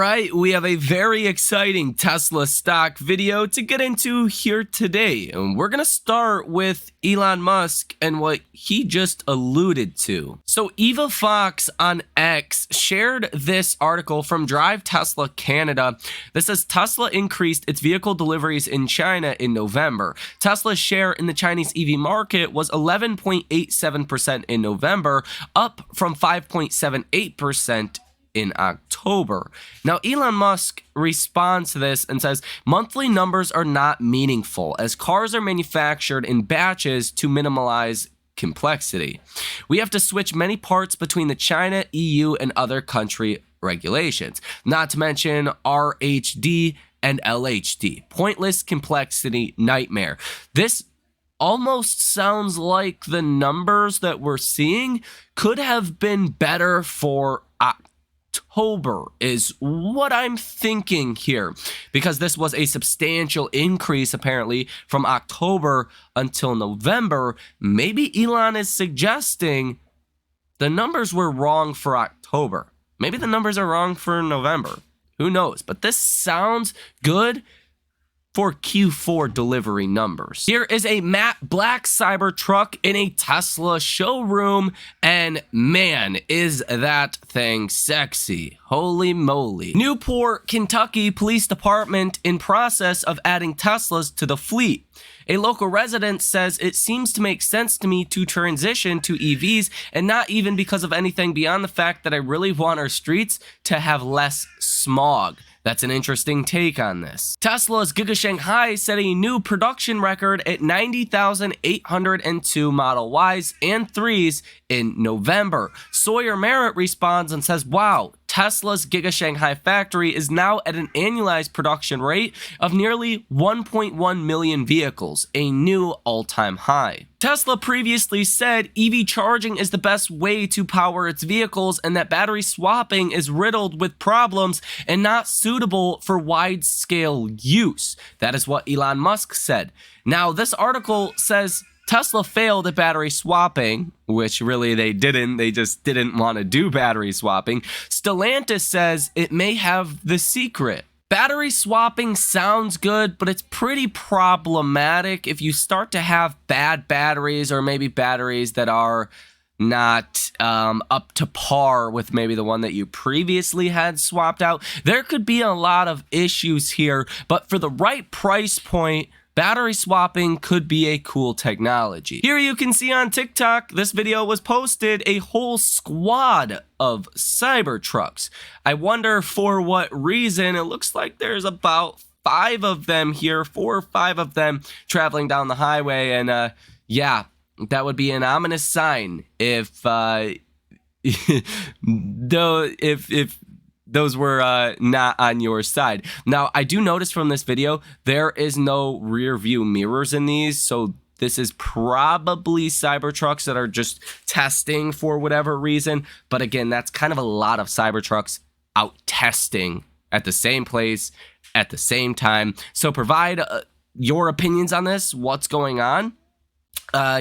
right, we have a very exciting Tesla stock video to get into here today. And we're going to start with Elon Musk and what he just alluded to. So Eva Fox on X shared this article from Drive Tesla Canada that says Tesla increased its vehicle deliveries in China in November. Tesla's share in the Chinese EV market was 11.87% in November, up from 5.78% in October. Now, Elon Musk responds to this and says, monthly numbers are not meaningful as cars are manufactured in batches to minimize complexity. We have to switch many parts between the China, EU, and other country regulations, not to mention RHD and LHD. Pointless complexity nightmare. This almost sounds like the numbers that we're seeing could have been better for October is what I'm thinking here, because this was a substantial increase apparently from October until November. Maybe Elon is suggesting the numbers were wrong for October. Maybe the numbers are wrong for November. Who knows? But this sounds good for Q4 delivery numbers. Here is a matte black Cybertruck in a Tesla showroom, and man, is that thing sexy. Holy moly. Newport, Kentucky Police Department in process of adding Teslas to the fleet. A local resident says it seems to make sense to me to transition to EVs, and not even because of anything beyond the fact that I really want our streets to have less smog. That's an interesting take on this. Tesla's Giga Shanghai set a new production record at 90,802 Model Ys and 3s in November. Sawyer Merritt responds and says, wow, Tesla's Giga Shanghai factory is now at an annualized production rate of nearly 1.1 million vehicles, a new all-time high. Tesla previously said EV charging is the best way to power its vehicles and that battery swapping is riddled with problems and not suitable for wide-scale use. That is what Elon Musk said. Now, this article says Tesla failed at battery swapping, which really they didn't. They just didn't want to do battery swapping. Stellantis says it may have the secret. Battery swapping sounds good, but it's pretty problematic if you start to have bad batteries or maybe batteries that are not up to par with maybe the one that you previously had swapped out. There could be a lot of issues here, but for the right price point, battery swapping could be a cool technology. Here you can see on TikTok, this video was posted, a whole squad of Cybertrucks. I wonder for what reason. It looks like there's about 5 of them here, 4 or 5 of them traveling down the highway. And yeah, that would be an ominous sign if those were not on your side. Now, I do notice from this video, there is no rear view mirrors in these, so this is probably Cybertrucks that are just testing for whatever reason. But again, that's kind of a lot of Cybertrucks out testing at the same place at the same time. So provide your opinions on this. What's going on?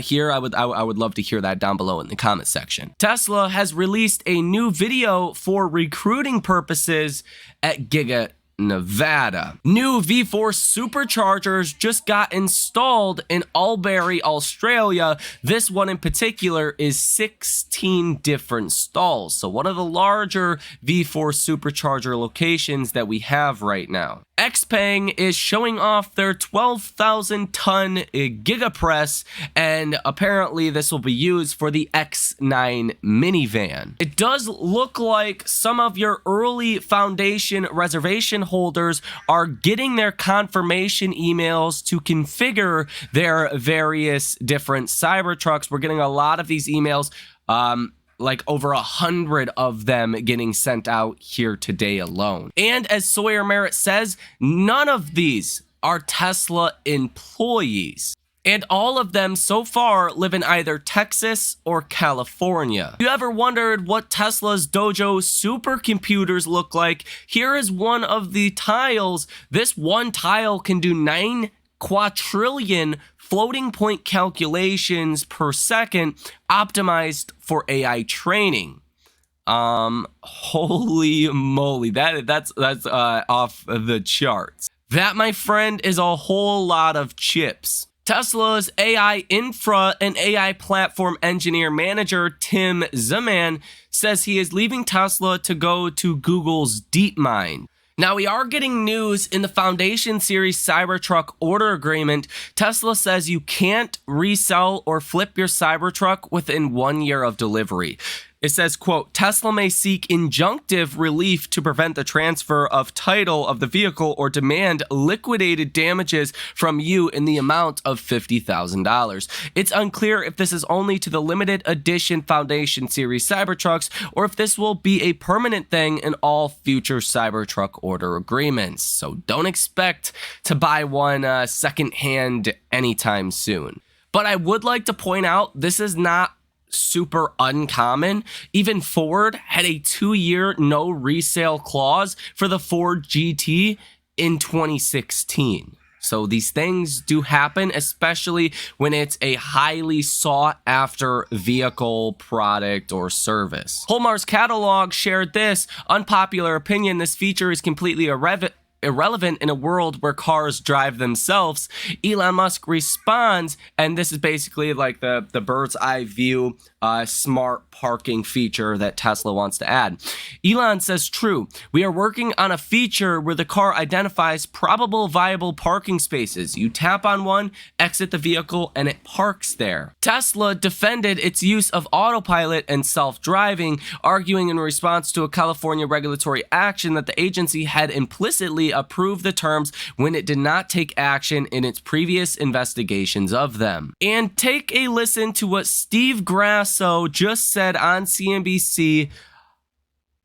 Here, I would love to hear that down below in the comment section. Tesla has released a new video for recruiting purposes at Giga Nevada. New V4 superchargers just got installed in Albury, Australia. This one in particular is 16 different stalls. So one of the larger V4 supercharger locations that we have right now. XPeng is showing off their 12,000-ton gigapress, and apparently this will be used for the X9 minivan. It does look like some of your early foundation reservation holders are getting their confirmation emails to configure their various different Cybertrucks. We're getting a lot of these emails, like over 100 of them getting sent out here today alone. And as Sawyer Merritt says, none of these are Tesla employees. And all of them so far live in either Texas or California. If you ever wondered what Tesla's Dojo supercomputers look like, here is one of the tiles. This one tile can do 9 quadrillion floating point calculations per second, optimized for AI training. Holy moly, that's off the charts. That, my friend, is a whole lot of chips. Tesla's AI infra and AI platform engineer manager Tim Zaman says he is leaving Tesla to go to Google's DeepMind. Now, we are getting news in the Foundation Series Cybertruck order agreement. Tesla says you can't resell or flip your Cybertruck within 1 year of delivery. It says, quote, Tesla may seek injunctive relief to prevent the transfer of title of the vehicle or demand liquidated damages from you in the amount of $50,000. It's unclear if this is only to the limited edition Foundation Series Cybertrucks or if this will be a permanent thing in all future Cybertruck order agreements. So don't expect to buy one secondhand anytime soon. But I would like to point out, this is not super uncommon. Even Ford had a 2-year no resale clause for the Ford GT in 2016. So these things do happen, especially when it's a highly sought after vehicle, product, or service. Holmar's catalog shared this unpopular opinion: this feature is completely irrelevant in a world where cars drive themselves. Elon Musk responds, and this is basically like the bird's eye view smart parking feature that Tesla wants to add. Elon says, true, we are working on a feature where the car identifies probable viable parking spaces. You tap on one, exit the vehicle, and it parks there. Tesla defended its use of autopilot and self-driving, arguing in response to a California regulatory action that the agency had implicitly approved the terms when it did not take action in its previous investigations of them. And take a listen to what Steve Grasso just said on CNBC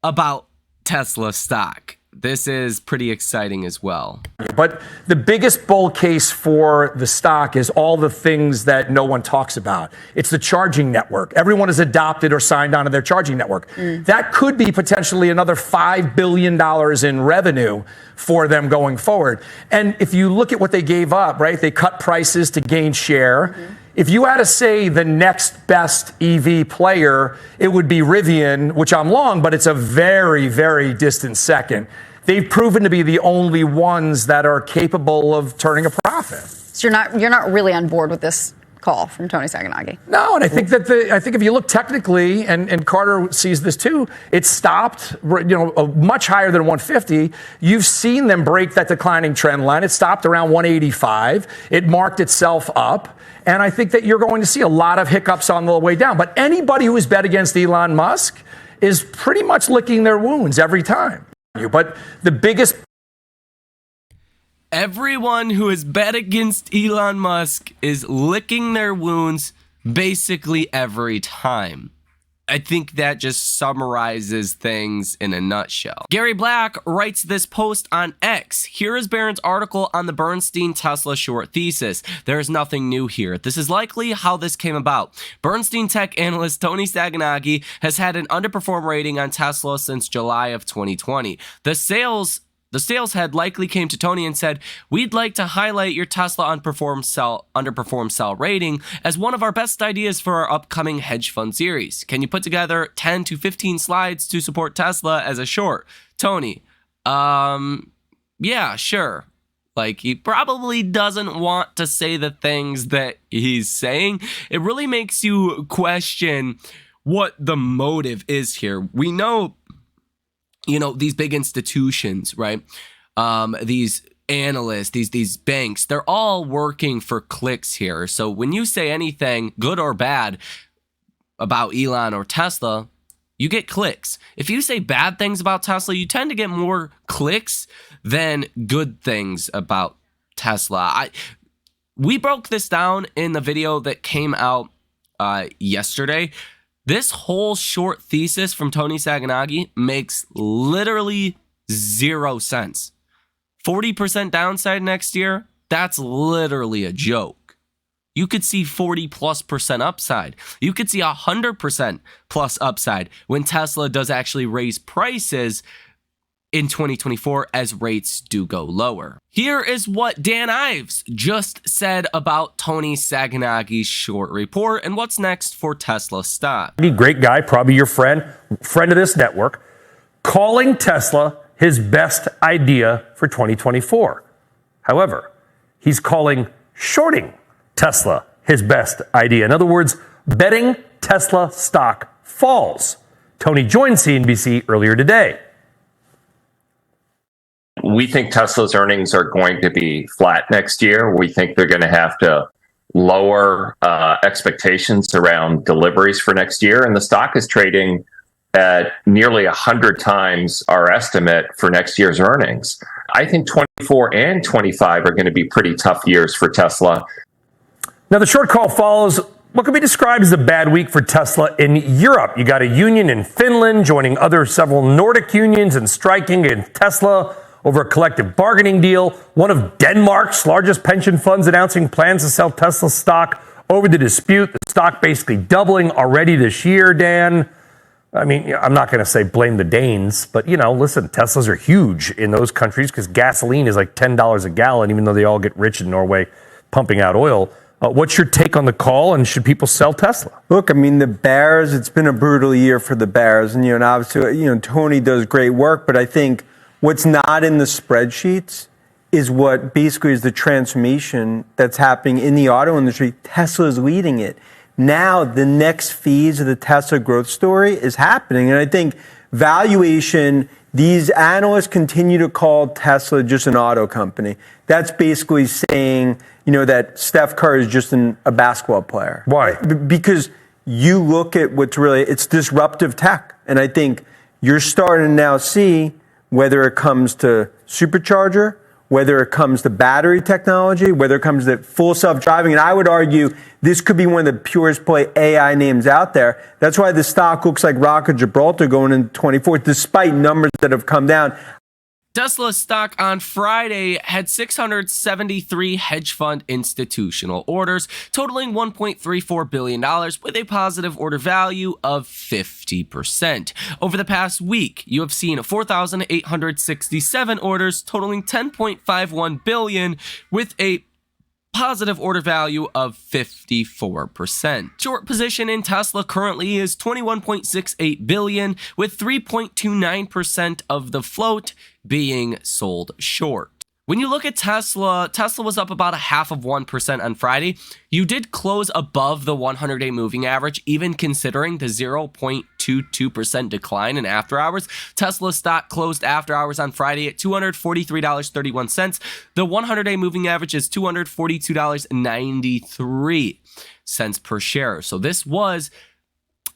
about Tesla stock. This is pretty exciting as well. But the biggest bull case for the stock is all the things that no one talks about. It's the charging network. Everyone has adopted or signed on to their charging network. That could be potentially another $5 billion in revenue for them going forward. And if you look at what they gave up, right? They cut prices to gain share. If you had to say the next best EV player, it would be Rivian, which I'm long, but it's a very, very distant second. They've proven to be the only ones that are capable of turning a profit. So you're not really on board with this call from Tony Sacconaghi? No, and I think that if you look technically, and Carter sees this too, it stopped, much higher than 150. You've seen them break that declining trend line. It stopped around 185. It marked itself up. And I think that you're going to see a lot of hiccups on the way down. But anybody who has bet against Elon Musk is pretty much licking their wounds every time. But the biggest... Everyone who has bet against Elon Musk is licking their wounds basically every time. I think that just summarizes things in a nutshell. Gary Black writes this post on X. Here is Barron's article on the Bernstein Tesla short thesis. There is nothing new here. This is likely how this came about. Bernstein tech analyst Tony Sacconaghi has had an underperform rating on Tesla since July of 2020. The sales head likely came to Tony and said, we'd like to highlight your Tesla underperform sell rating as one of our best ideas for our upcoming hedge fund series. Can you put together 10 to 15 slides to support Tesla as a short? Tony, yeah, sure. Like, he probably doesn't want to say the things that he's saying. It really makes you question what the motive is here. We know, these big institutions, right? These analysts, these banks, they're all working for clicks here. So when you say anything, good or bad, about Elon or Tesla, you get clicks. If you say bad things about Tesla, you tend to get more clicks than good things about Tesla. We broke this down in the video that came out yesterday. This whole short thesis from Tony Sacconaghi makes literally 0 sense. 40% downside next year, that's literally a joke. You could see 40+% upside. You could see 100% plus upside when Tesla does actually raise prices in 2024 as rates do go lower. Here is what Dan Ives just said about Tony Sacconagi's short report and what's next for Tesla stock. Great guy, probably your friend of this network, calling Tesla his best idea for 2024. However, he's calling shorting Tesla his best idea. In other words, betting Tesla stock falls. Tony joined CNBC earlier today. We think Tesla's earnings are going to be flat next year. We think they're going to have to lower expectations around deliveries for next year. And the stock is trading at nearly 100 times our estimate for next year's earnings. I think 24 and 25 are going to be pretty tough years for Tesla. Now, the short call follows what could be described as a bad week for Tesla in Europe. You got a union in Finland joining several Nordic unions and striking against Tesla over a collective bargaining deal. One of Denmark's largest pension funds announcing plans to sell Tesla stock over the dispute. The stock basically doubling already this year, Dan. I mean, I'm not going to say blame the Danes, but, listen, Teslas are huge in those countries because gasoline is like $10 a gallon, even though they all get rich in Norway pumping out oil. What's your take on the call, and should people sell Tesla? Look, I mean, the Bears, it's been a brutal year for the Bears. And, and obviously, Tony does great work, but I think what's not in the spreadsheets is what basically is the transformation that's happening in the auto industry. Tesla is leading it. Now, the next phase of the Tesla growth story is happening. And I think valuation, these analysts continue to call Tesla just an auto company. That's basically saying, that Steph Curry is just a basketball player. Why? Because you look at it's disruptive tech. And I think you're starting to now see whether it comes to supercharger, whether it comes to battery technology, whether it comes to full self-driving. And I would argue this could be one of the purest play AI names out there. That's why the stock looks like Rock of Gibraltar going into 24, despite numbers that have come down. Tesla stock on Friday had 673 hedge fund institutional orders, totaling $1.34 billion with a positive order value of 50%. Over the past week, you have seen 4,867 orders, totaling $10.51 billion with a positive order value of 54%. Short position in Tesla currently is $21.68 billion, with 3.29% of the float being sold short. When you look at Tesla was up about 0.5% on Friday. You did close above the 100-day moving average, even considering the 0.22% decline in after hours. Tesla stock closed after hours on Friday at $243.31. The 100-day moving average is $242.93 per share. So this was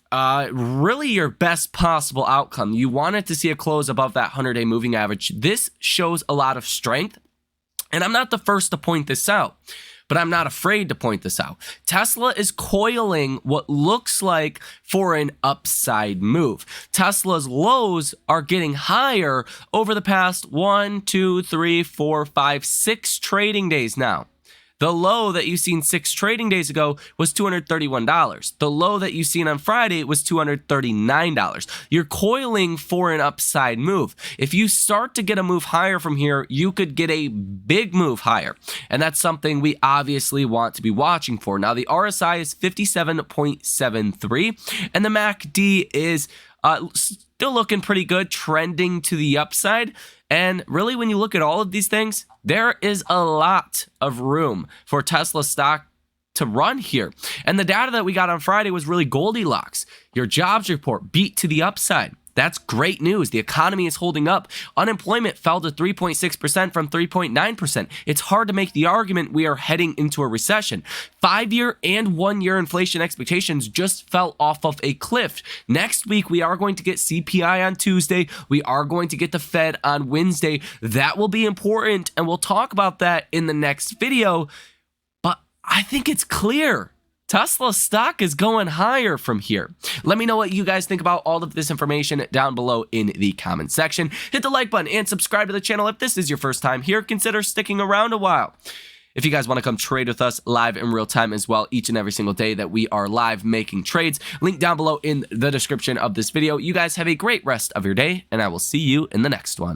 really your best possible outcome. You wanted to see a close above that 100-day moving average. This shows a lot of strength, and I'm not the first to point this out, but I'm not afraid to point this out. Tesla is coiling what looks like for an upside move. Tesla's lows are getting higher over the past 6 trading days now. The low that you've seen 6 trading days ago was $231. The low that you've seen on Friday was $239. You're coiling for an upside move. If you start to get a move higher from here, you could get a big move higher. And that's something we obviously want to be watching for. Now, the RSI is 57.73, and the MACD is still looking pretty good, trending to the upside. And really, when you look at all of these things, there is a lot of room for Tesla stock to run here. And the data that we got on Friday was really Goldilocks. Your jobs report beat to the upside. That's great news. The economy is holding up. Unemployment fell to 3.6% from 3.9%. It's hard to make the argument we are heading into a recession. 5-year and 1-year inflation expectations just fell off of a cliff. Next week, we are going to get CPI on Tuesday. We are going to get the Fed on Wednesday. That will be important, and we'll talk about that in the next video. But I think it's clear. Tesla stock is going higher from here. Let me know what you guys think about all of this information down below in the comment section. Hit the like button and subscribe to the channel if this is your first time here. Consider sticking around a while. If you guys want to come trade with us live in real time as well, each and every single day that we are live making trades, link down below in the description of this video. You guys have a great rest of your day, and I will see you in the next one.